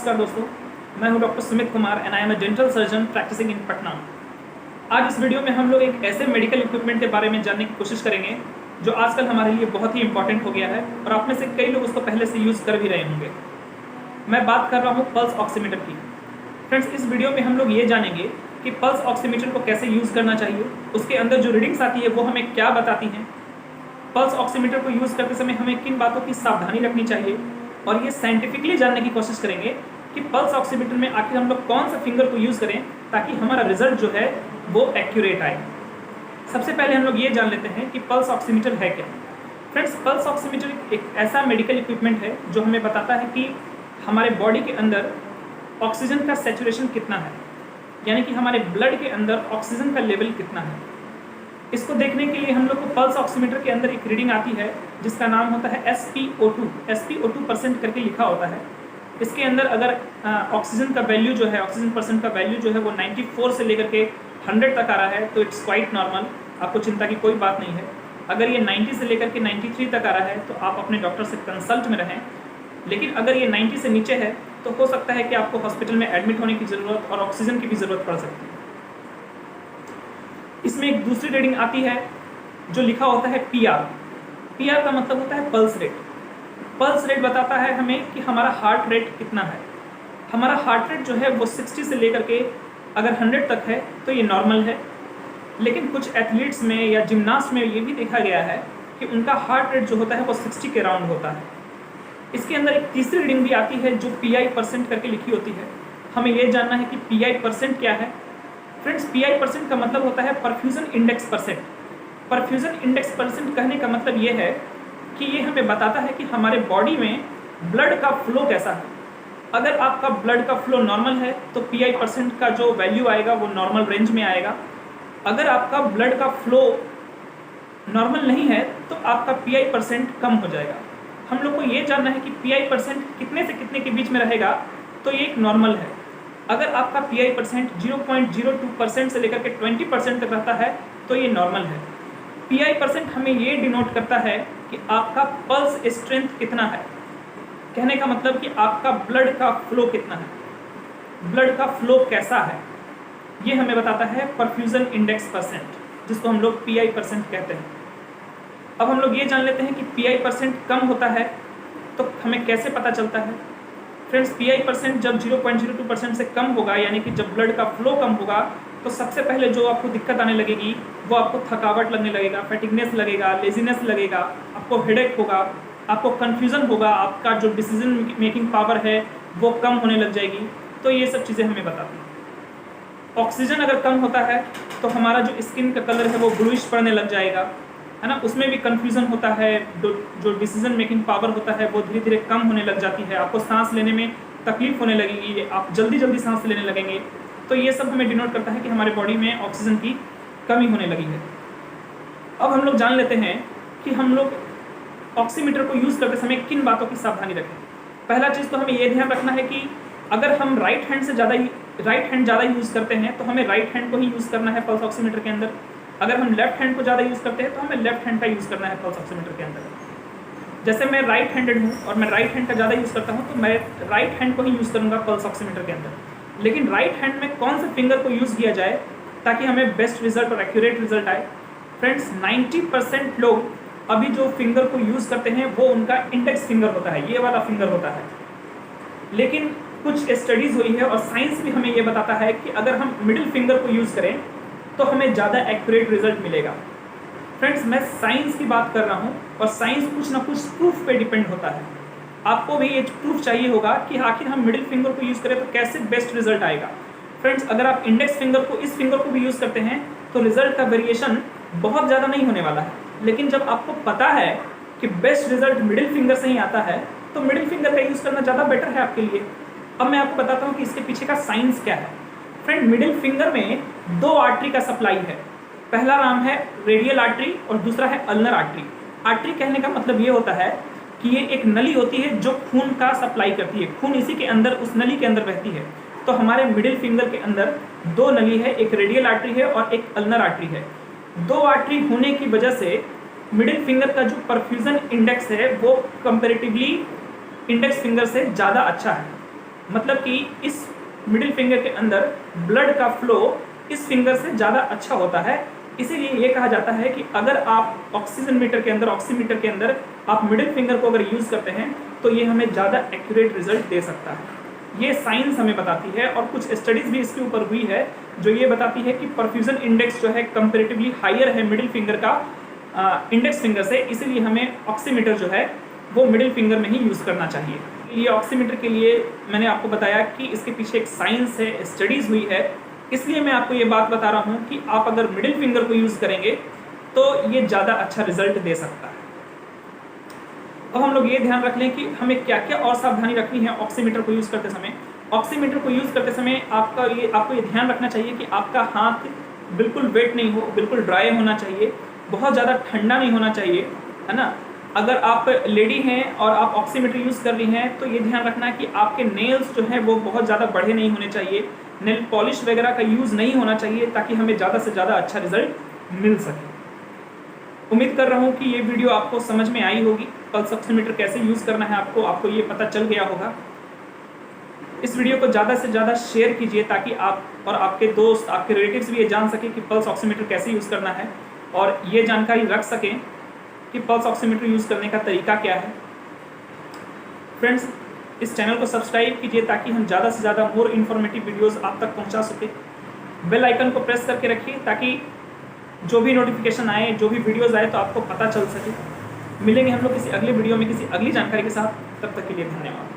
नमस्कार दोस्तों, मैं हूं doctor Sumit Kumar and I am a dental surgeon practising in Patna. आज इस वीडियो में हम लोग एक ऐसे मेडिकल इक्विपमेंट के बारे में जानने की कोशिश करेंगे जो आजकल हमारे लिए बहुत ही इंपॉर्टेंट हो गया है और आप में से कई लोग उसको पहले से यूज़ कर भी रहे होंगे। मैं बात कर रहा हूँ पल्स ऑक्सीमीटर की। फ्रेंड्स, इस वीडियो में हम लोग ये जानेंगे कि पल्स ऑक्सीमीटर को कैसे यूज़ करना चाहिए, उसके अंदर जो रीडिंग्स आती है वो हमें क्या बताती हैं, पल्स ऑक्सीमीटर को यूज़ करते समय हमें किन बातों की सावधानी रखनी चाहिए, और ये साइंटिफिकली जानने की कोशिश करेंगे कि पल्स ऑक्सीमीटर में आखिर हम लोग कौन सा फिंगर को यूज़ करें ताकि हमारा रिजल्ट जो है वो एक्यूरेट आए। सबसे पहले हम लोग ये जान लेते हैं कि पल्स ऑक्सीमीटर है क्या। फ्रेंड्स, पल्स ऑक्सीमीटर एक ऐसा मेडिकल इक्विपमेंट है जो हमें बताता है कि हमारे बॉडी के अंदर ऑक्सीजन का सैचुरेशन कितना है, यानी कि हमारे ब्लड के अंदर ऑक्सीजन का लेवल कितना है। इसको देखने के लिए हम लोग को पल्स ऑक्सीमीटर के अंदर एक रीडिंग आती है जिसका नाम होता है SpO2 करके लिखा होता है। इसके अंदर अगर ऑक्सीजन का वैल्यू जो है, ऑक्सीजन परसेंट का वैल्यू जो है वो 94 से लेकर के 100 तक आ रहा है तो इट्स क्वाइट नॉर्मल, आपको चिंता की कोई बात नहीं है। अगर ये 90 से लेकर के 93 तक आ रहा है तो आप अपने डॉक्टर से कंसल्ट में रहें। लेकिन अगर ये 90 से नीचे है तो हो सकता है कि आपको हॉस्पिटल में एडमिट होने की ज़रूरत और ऑक्सीजन की भी ज़रूरत पड़ सकती है। इसमें एक दूसरी रीडिंग आती है जो लिखा होता है PR का मतलब होता है पल्स रेट। पल्स रेट बताता है हमें कि हमारा हार्ट रेट कितना है। हमारा हार्ट रेट जो है वो 60 से लेकर के अगर 100 तक है तो ये नॉर्मल है। लेकिन कुछ एथलीट्स में या जिम्नास्ट में ये भी देखा गया है कि उनका हार्ट रेट जो होता है वो 60 के राउंड होता है। इसके अंदर एक तीसरी रीडिंग भी आती है जो PI% करके लिखी होती है। हमें ये जानना है कि PI% क्या है। फ्रेंड्स, PI% का मतलब होता है perfusion index percent. Perfusion index percent कहने का मतलब ये है कि ये हमें बताता है कि हमारे बॉडी में ब्लड का फ्लो कैसा है। अगर आपका ब्लड का फ्लो नॉर्मल है तो PI% का जो वैल्यू आएगा वो नॉर्मल रेंज में आएगा। अगर आपका ब्लड का फ्लो नॉर्मल नहीं है तो आपका PI% कम हो जाएगा। हम लोग को ये जानना है कि PI% कितने से कितने के बीच में रहेगा तो ये एक नॉर्मल है। अगर आपका PI% 0.02% से लेकर के 20% तक रहता है तो ये नॉर्मल है। PI% हमें ये डिनोट करता है कि आपका पल्स स्ट्रेंथ कितना है। कहने का मतलब कि आपका ब्लड का फ्लो कितना है, ब्लड का फ्लो कैसा है, ये हमें बताता है परफ्यूजन इंडेक्स परसेंट, जिसको हम लोग PI% कहते हैं। अब हम लोग ये जान लेते हैं कि PI% कम होता है तो हमें कैसे पता चलता है। फ्रेंड्स, PI% जब 0.02% से कम होगा, यानी कि जब ब्लड का फ्लो कम होगा, तो सबसे पहले जो आपको दिक्कत आने लगेगी वो आपको थकावट लगने लगेगा, फैटिगनेस लगेगा, लेजीनेस लगेगा, आपको हेडेक होगा, आपको कन्फ्यूज़न होगा, आपका जो डिसीजन मेकिंग पावर है वो कम होने लग जाएगी। तो ये सब चीज़ें हमें बताती हैं। ऑक्सीजन अगर कम होता है तो हमारा जो स्किन का कलर है वो ब्लूइश पड़ने लग जाएगा, है ना। उसमें भी कन्फ्यूज़न होता है, जो डिसीजन मेकिंग पावर होता है वो धीरे धीरे कम होने लग जाती है। आपको सांस लेने में तकलीफ होने लगेगी, आप जल्दी जल्दी सांस लेने लगेंगे। तो ये सब हमें डिनोट करता है कि हमारे बॉडी में ऑक्सीजन की कमी होने लगी है। अब हम लोग जान लेते हैं कि हम लोग ऑक्सीमीटर को यूज़ करते समय किन बातों की सावधानी रखें। पहला चीज़ तो हमें ये ध्यान रखना है कि अगर हम राइट हैंड ज़्यादा यूज़ करते हैं तो हमें राइट हैंड को ही यूज़ करना है पल्स ऑक्सीमीटर के अंदर। अगर हम लेफ्ट हैंड को ज़्यादा यूज़ करते हैं तो हमें लेफ्ट हैंड का यूज़ करना है पल्स ऑक्सीमीटर के अंदर। जैसे मैं राइट हैंडेड हूँ और मैं राइट हैंड का ज़्यादा यूज़ करता हूँ तो मैं राइट हैंड को ही यूज़ करूँगा पल्स ऑक्सीमीटर के अंदर। लेकिन राइट हैंड में कौन से फिंगर को यूज़ किया जाए ताकि हमें बेस्ट रिजल्ट और एक्यूरेट रिजल्ट आए। फ्रेंड्स, 90% लोग अभी जो फिंगर को यूज़ करते हैं वो उनका इंडेक्स फिंगर होता है, ये वाला फिंगर होता है। लेकिन कुछ स्टडीज़ हुई है और साइंस भी हमें ये बताता है कि अगर हम मिडिल फिंगर को यूज़ करें तो हमें ज़्यादा एक्यूरेट रिजल्ट मिलेगा। फ्रेंड्स, मैं साइंस की बात कर रहा हूँ और साइंस कुछ ना कुछ प्रूफ पे डिपेंड होता है। आपको भी ये प्रूफ चाहिए होगा कि आखिर हम मिडिल फिंगर को यूज़ करें तो कैसे बेस्ट रिजल्ट आएगा। फ्रेंड्स, अगर आप इंडेक्स फिंगर को, इस फिंगर को भी यूज़ करते हैं तो रिजल्ट का वेरिएशन बहुत ज़्यादा नहीं होने वाला है। लेकिन जब आपको पता है कि बेस्ट रिजल्ट मिडिल फिंगर से ही आता है तो मिडिल फिंगर का यूज़ करना ज़्यादा बेटर है आपके लिए। अब मैं आपको बताता हूँ कि इसके पीछे का साइंस क्या है। फ्रेंड, मिडिल फिंगर में 2 आर्टरी का सप्लाई है। पहला नाम है रेडियल आर्टरी और दूसरा है अल्नर आर्टरी। आर्टरी कहने का मतलब ये होता है कि ये एक नली होती है जो खून का सप्लाई करती है, खून इसी के अंदर, उस नली के अंदर बहती है। तो हमारे मिडिल फिंगर के अंदर 2 नली है, एक रेडियल आर्टरी है और एक अल्नर आर्टरी है। 2 आर्टरी होने की वजह से मिडिल फिंगर का जो परफ्यूजन इंडेक्स है वो कंपेरेटिवली इंडेक्स फिंगर से ज़्यादा अच्छा है। मतलब कि इस मिडिल फिंगर के अंदर ब्लड का फ्लो इस फिंगर से ज़्यादा अच्छा होता है। इसीलिए ये कहा जाता है कि अगर आप ऑक्सीजन मीटर के अंदर, ऑक्सीमीटर के अंदर आप मिडिल फिंगर को अगर यूज़ करते हैं तो ये हमें ज़्यादा एक्यूरेट रिजल्ट दे सकता है। ये साइंस हमें बताती है और कुछ स्टडीज़ भी इसके ऊपर हुई है जो ये बताती है कि परफ्यूजन इंडेक्स जो है कंपेरेटिवली हायर है मिडिल फिंगर का इंडेक्स फिंगर से, इसीलिए हमें ऑक्सीमीटर जो है वो मिडिल फिंगर में ही यूज़ करना चाहिए। ये ऑक्सीमीटर के लिए मैंने आपको बताया कि इसके पीछे एक साइंस है, स्टडीज़ हुई है, इसलिए मैं आपको ये बात बता रहा हूँ कि आप अगर मिडिल फिंगर को यूज़ करेंगे तो ये ज़्यादा अच्छा रिजल्ट दे सकता है। अब हम लोग ये ध्यान रख लें कि हमें क्या क्या और सावधानी रखनी है ऑक्सीमीटर को यूज़ करते समय। ऑक्सीमीटर को यूज़ करते समय आपको ये ध्यान रखना चाहिए कि आपका हाथ बिल्कुल वेट नहीं हो, बिल्कुल ड्राई होना चाहिए, बहुत ज़्यादा ठंडा नहीं होना चाहिए, है ना। अगर आप लेडी हैं और आप ऑक्सीमीटर यूज़ कर रही हैं तो ये ध्यान रखना है कि आपके नेल्स जो हैं वो बहुत ज़्यादा बड़े नहीं होने चाहिए, नेल पॉलिश वगैरह का यूज़ नहीं होना चाहिए, ताकि हमें ज़्यादा से ज़्यादा अच्छा रिजल्ट मिल सके। उम्मीद कर रहा हूँ कि ये वीडियो आपको समझ में आई होगी। पल्स ऑक्सीमीटर कैसे यूज़ करना है आपको ये पता चल गया होगा। इस वीडियो को ज़्यादा से ज़्यादा शेयर कीजिए ताकि आप और आपके दोस्त, आपके रिलेटिव्स भी ये जान सकें कि पल्स ऑक्सीमीटर कैसे यूज़ करना है और ये जानकारी रख सकें कि पल्स ऑक्सीमीटर यूज़ करने का तरीका क्या है। फ्रेंड्स, इस चैनल को सब्सक्राइब कीजिए ताकि हम ज़्यादा से ज़्यादा मोर इन्फॉर्मेटिव वीडियोस आप तक पहुंचा सके। बेल आइकन को प्रेस करके रखिए ताकि जो भी नोटिफिकेशन आए, जो भी वीडियोस आए तो आपको पता चल सके। मिलेंगे हम लोग किसी अगले वीडियो में किसी अगली जानकारी के साथ, तब तक के लिए धन्यवाद।